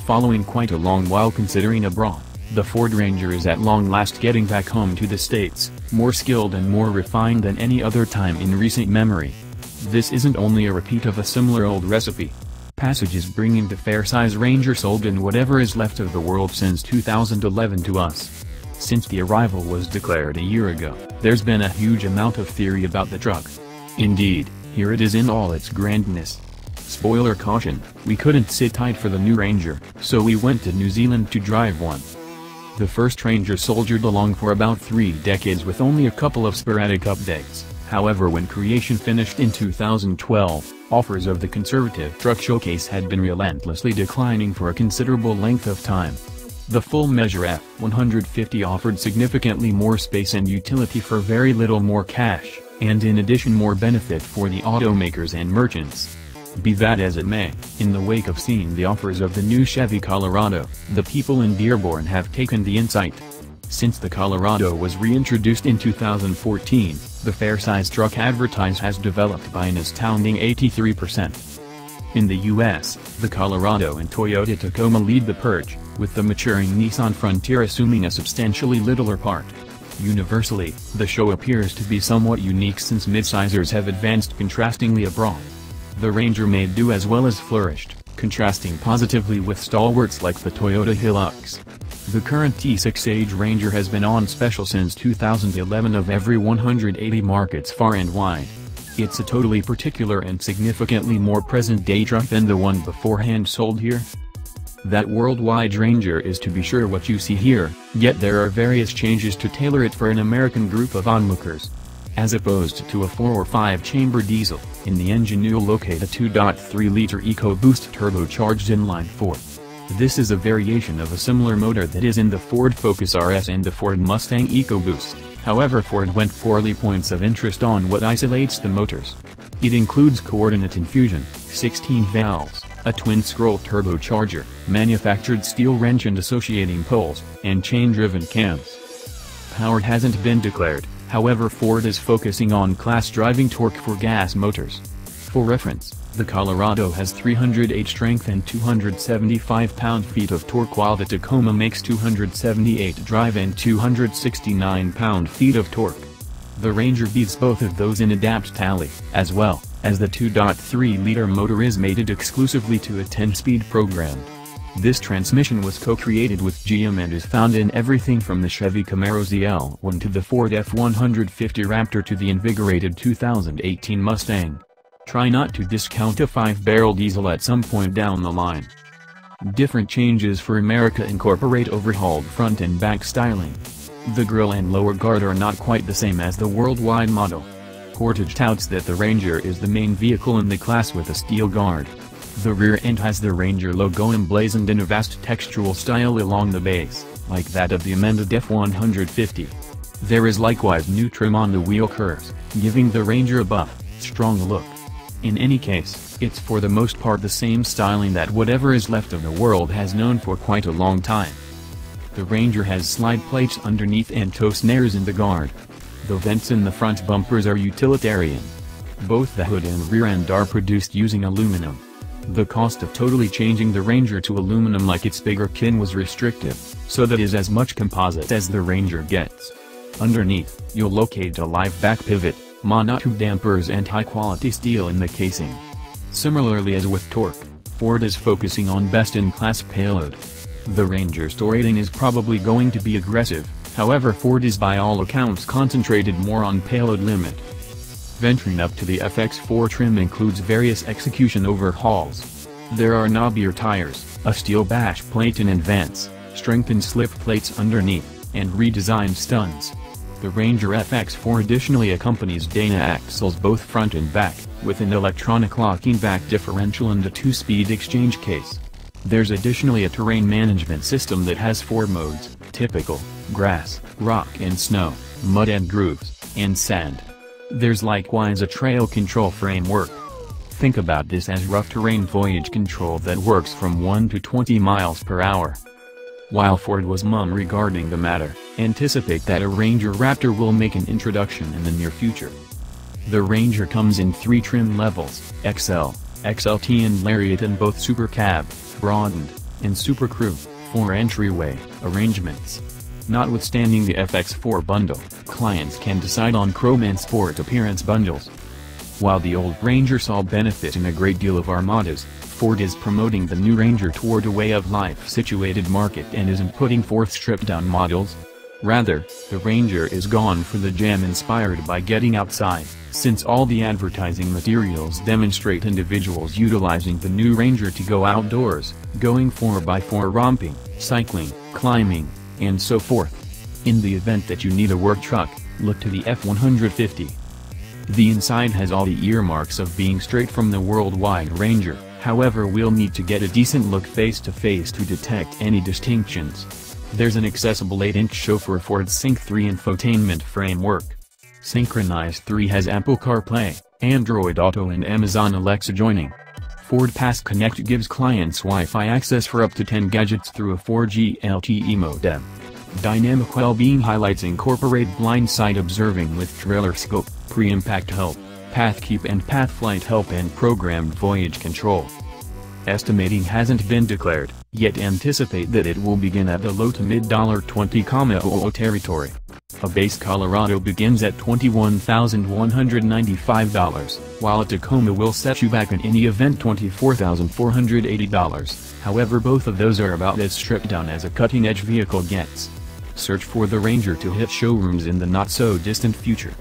Following quite a long while considering abroad, the Ford Ranger is at long last getting back home to the States, more skilled and more refined than any other time in recent memory. This isn't only a repeat of a similar old recipe. Passage is bringing the fair-size Ranger sold in whatever is left of the world since 2011 to us. Since the arrival was declared a year ago, there's been a huge amount of theory about the truck. Indeed, here it is in all its grandness. Spoiler caution, we couldn't sit tight for the new Ranger, so we went to New Zealand to drive one. The first Ranger soldiered along for about 3 decades with only a couple of sporadic updates. However, when creation finished in 2012, offers of the conservative truck showcase had been relentlessly declining for a considerable length of time. The full-measure F-150 offered significantly more space and utility for very little more cash, and in addition more benefit for the automakers and merchants. Be that as it may, in the wake of seeing the offers of the new Chevy Colorado, the people in Dearborn have taken the insight. Since the Colorado was reintroduced in 2014, the fair-size truck advertised has developed by an astounding 83%. In the US, the Colorado and Toyota Tacoma lead the purge, with the maturing Nissan Frontier assuming a substantially littler part. Universally, the show appears to be somewhat unique since midsizers have advanced contrastingly abroad. The Ranger made do as well as flourished, contrasting positively with stalwarts like the Toyota Hilux. The current T6 Ranger has been on special since 2011 of every 180 markets far and wide. It's a totally particular and significantly more present-day truck than the one beforehand sold here. That worldwide Ranger is to be sure what you see here, yet there are various changes to tailor it for an American group of onlookers. As opposed to a 4 or 5 chamber diesel, in the engine you'll locate a 2.3-liter EcoBoost turbocharged inline-4. This is a variation of a similar motor that is in the Ford Focus RS and the Ford Mustang EcoBoost. However, Ford went for points of interest on what isolates the motors. It includes coordinate infusion, 16 valves, a twin-scroll turbocharger, manufactured steel wrench and associating poles, and chain-driven cams. Power hasn't been declared, however Ford is focusing on class-driving torque for gas motors. For reference, the Colorado has 308 strength and 275 pound-feet of torque while the Tacoma makes 278 drive and 269 pound-feet of torque. The Ranger beats both of those in adapt tally, as well, as the 2.3-liter motor is mated exclusively to a 10-speed program. This transmission was co-created with GM and is found in everything from the Chevy Camaro ZL1 to the Ford F-150 Raptor to the invigorated 2018 Mustang. Try not to discount a 5-barrel diesel at some point down the line. Different changes for America incorporate overhauled front and back styling. The grille and lower guard are not quite the same as the worldwide model. Portage touts that the Ranger is the main vehicle in the class with a steel guard. The rear end has the Ranger logo emblazoned in a vast textural style along the base, like that of the amended F-150. There is likewise new trim on the wheel curves, giving the Ranger a buff, strong look. In any case, it's for the most part the same styling that whatever is left of the world has known for quite a long time. The Ranger has slide plates underneath and toe snares in the guard. The vents in the front bumpers are utilitarian. Both the hood and rear end are produced using aluminum. The cost of totally changing the Ranger to aluminum like its bigger kin was restrictive, so that is as much composite as the Ranger gets. Underneath, you'll locate a live back pivot, monotube dampers and high-quality steel in the casing. Similarly as with torque, Ford is focusing on best-in-class payload. The Ranger's torque rating is probably going to be aggressive, however Ford is by all accounts concentrated more on payload limit. Venturing up to the FX4 trim includes various execution overhauls. There are knobbier tires, a steel bash plate in advance, strengthened slip plates underneath, and redesigned studs. The Ranger FX4 additionally accompanies Dana axles both front and back, with an electronic locking back differential and a 2-speed exchange case. There's additionally a terrain management system that has 4 modes: typical, grass, rock and snow, mud and grooves, and sand. There's likewise a trail control framework. Think about this as rough terrain voyage control that works from 1 to 20 miles per hour. While Ford was mum regarding the matter, anticipate that a Ranger Raptor will make an introduction in the near future. The Ranger comes in 3 trim levels, XL, XLT and Lariat, and both Super Cab, broadened. and Super Crew, 4 entryway arrangements. Notwithstanding the FX4 bundle, clients can decide on Chrome and Sport appearance bundles. While the old Ranger saw benefit in a great deal of Armadas, Ford is promoting the new Ranger toward a way of life-situated market and isn't putting forth stripped-down models. Rather, the Ranger is gone for the jam inspired by getting outside, since all the advertising materials demonstrate individuals utilizing the new Ranger to go outdoors, going 4x4 romping, cycling, climbing, and so forth. In the event that you need a work truck, look to the F-150. The inside has all the earmarks of being straight from the worldwide Ranger, however we'll need to get a decent look face-to-face to detect any distinctions. There's an accessible 8-inch chauffeur Ford Sync 3 infotainment framework. Synchronized 3 has Apple CarPlay, Android Auto and Amazon Alexa joining. Ford Pass Connect gives clients Wi-Fi access for up to 10 gadgets through a 4G LTE modem. Dynamic well-being highlights incorporate blind-side observing with trailer scope, pre-impact help, path keep and path flight help and programmed voyage control. Estimating hasn't been declared, yet anticipate that it will begin at the low to mid $20,000 territory. A base Colorado begins at $21,195, while a Tacoma will set you back in any event $24,480. However, both of those are about as stripped down as a cutting-edge vehicle gets. Search for the Ranger to hit showrooms in the not-so-distant future.